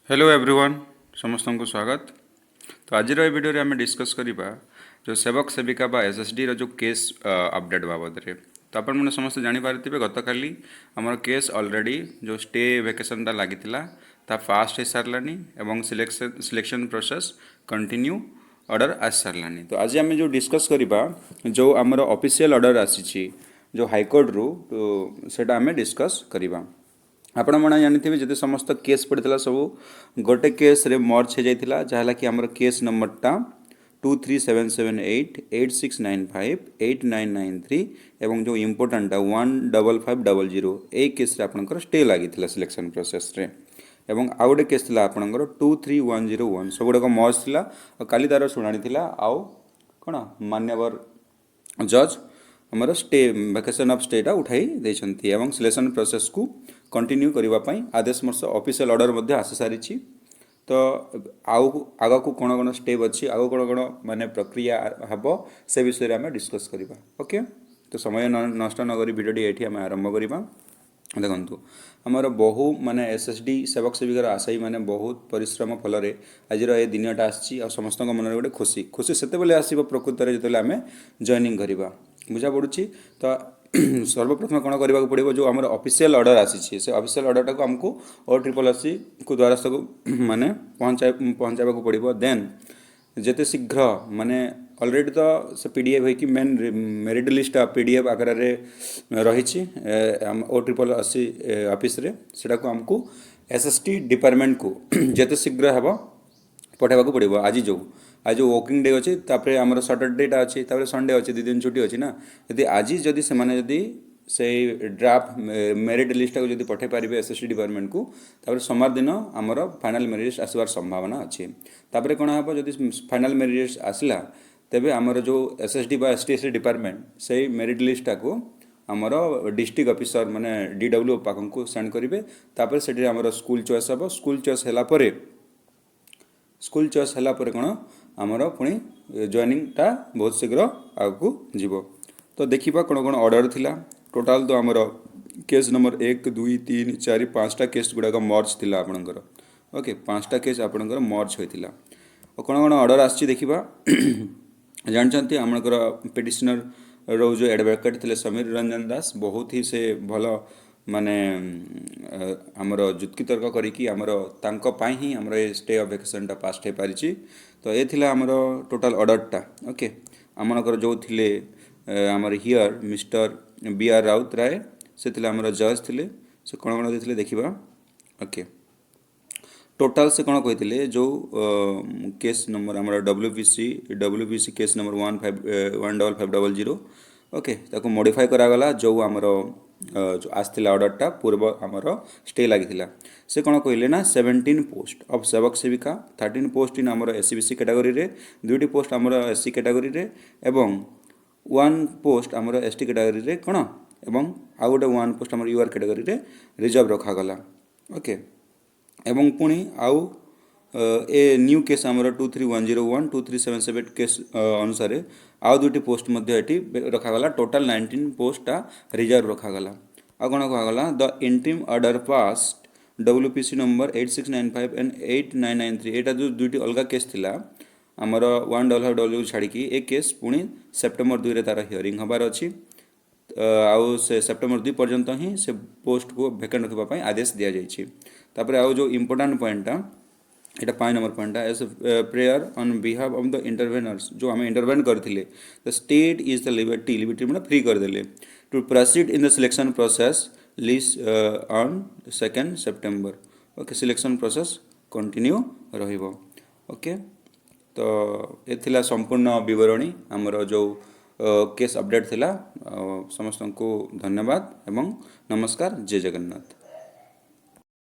Hello everyone समस्त को स्वागत। तो आज वीडियो रे आम डिस्कस करवा जो सेवक सेविका बा एसएसडी रो जो केस अपडेट बाबद रे। तो आपण मैंने समस्त जानीपारे गत काली आमर केस ऑलरेडी जो स्टे वेकेशन लगी ता फास्ट हो सारानी एवं सिलेक्शन प्रोसेस कंटिन्यू ऑर्डर आसी सारानी। तो आज आम जो डिस्कस करवा जो आमर ऑफिशियल ऑर्डर आसी जो हाईकोर्ट रु तो सेटा आम डिस्कस करवा। आपण मैंने जानी जिते समस्त केस पड़ता सब गोटे केस रे मर्ज हो जाता जहाँ कि आमर केस नंबरटा 23778869589993 एवं जो इम्पोर्टाटा 15500 यही केस आपंकर स्टे लगी सिलेक्शन प्रोसेस रे। एवं आउ गोटे केस आपंकर 23101 सब गुड़ाक मर्ज था काली तार शुणी आउ कौन मान्यवर जज आमर स्टे वेकेशन ऑफ स्टेटा उठाई देछंती एवं सिलेक्शन प्रोसेस को कंटिन्यू करने आदेश मोर्स ऑफिशियल ऑर्डर आसी सारी। तो आउ आग को कौन कौन स्टेप अच्छी आग कौन कौन माने प्रक्रिया हम से विषय में डिस्कस करवा। ओके तो समय नष्ट नक भिडियो ये आम आरंभ करवा। देखु आमर बहु माने एसएसडी सेवक सेविकार आशायी माने बहुत परिश्रम फल आज ये दिनटा आसी समस्त मन गोटे खुशी खुशी से आसो प्रकृत में जो आम जॉइनिंग करवा बुझा पड़ी। तो सर्वप्रथम कौन करने पड़ो जो आम ऑफिशियल ऑर्डर आसी से ऑफिशियल ऑर्डर टाक आमको ORRRC को द्वारस्थ को माने पहुँचावा पड़ो। देन जेते शीघ्र माने ऑलरेडी तो से पीडीएफ होगी मेन मेरिट लिस्ट पीडीएफ आकार रही ORRRC ऑफिस रे सेटा को आमको एसएसटी डिपार्टमेंट को जेते शीघ्र हम पठाइबा पड़ो। आज वर्किंग डे अच्छे तापर आमर सैटरडेटा अच्छी संडे अच्छे 2 दिन छुट्टी अच्छी ना यदि आज जदि से ड्राफ्ट मेरिट लिस्ट को जब पठे पारे एसएसटी डिपार्टमेंट को तापर सोमवार दिन आमर फाइनल मेरिट लिस्ट आसबार संभावना अच्छी। तापर कौन हम जब फाइनल मेरिट लिस्ट आसला तेबे आमर जो एसएसडी बा एसटीएससी डिपार्टमेंट से मेरिट लिस्ट को आमर डिस्ट्रिक्ट ऑफिसर माने डीडब्ल्यू पाखन को सेंड करेंगे। तापर से आमर स्कूल चॉइस हम स्कूल चॉइस है कौन आमर पुणी जॉइनिंगटा बहुत शीघ्र आगू जीव। तो देखा कौन कौन ऑर्डर थिला टोटाल तो आमर केस नंबर 1 2 3 4 5टा केस गुड़ाक मर्ज थिला आपणकर। ओके 5टा केस आपणकर मर्ज होइथिला कौन कौन ऑर्डर आछि देखिबा। जानचंती आमणकर पिटिशनर रो जो एडवोकेट थिले समीर रंजन दास बहुत ही से भल माने आमर जुक्ति तर्क करिकी आमर तांको पाई ही आमर स्टे ऑफ वेकेशन पास हो पारिछि। तो ये थिला आमर टोटाल ऑर्डरटा। ओके आमनकर जो थिले आमर हियर मिस्टर BR राउत राय से थिले आमर जज थिले से कौन कौन देथिले देखिबा। ओके टोटाल से कौन कही जो केस नंबर आमर WBC केस नंबर 15500 ओके ताको मॉडिफाई करागला जो आमर जो आसला ऑर्डरटा पूर्व आमर स्टे लगी से कौन कहले ना 17 पोस्ट ऑफ सेवक सेविका 13 पोस्ट इन आमर SCBC कैटेगरी रे 2टी पोस्ट आमर SC कैटेगरी रे एवं 1 पोस्ट आमर ST कैटेगरी रे कौन एवं आउ गोटे 1 पोस्ट आमर UR कैटेगरी रे रिजर्व रखागला। ओके एवं पुणी आउ ए न्यू केस आमर 23101 2377 केस अनुसार आउ 2टी पोस्ट रखागला टोटाल 19 पोस्टा रिजर्व रखागला। आ कौन कहगला the interim order passed WPC number 8695 and 8993 एटा जो 2टी अलग केस थिला आमर 155 छाड़ी ए केस पुणी सेप्टेम्बर 2 रे तार हियरिंग हबार अच्छी आउ से सेप्टेम्बर 2 पर्यंत ही से पोस्ट को वैकेंट रखा आदेश दि जाइए। तापर आउ जो इम्पोर्टाट पॉइंटा एटा 5 नंबर पॉइंटा as prayer on behalf of the intervenors जो आम इंटरवेन करथिले the state is the liberty मैंने फ्री करदेले to proceed in the selection process list on 2 September. Okay selection process continue रहिबो। ओके तो ये थिला संपूर्ण विवरणी आमर जो केस अपडेट थिला समस्त को धन्यवाद एवं नमस्कार जय जगन्नाथ।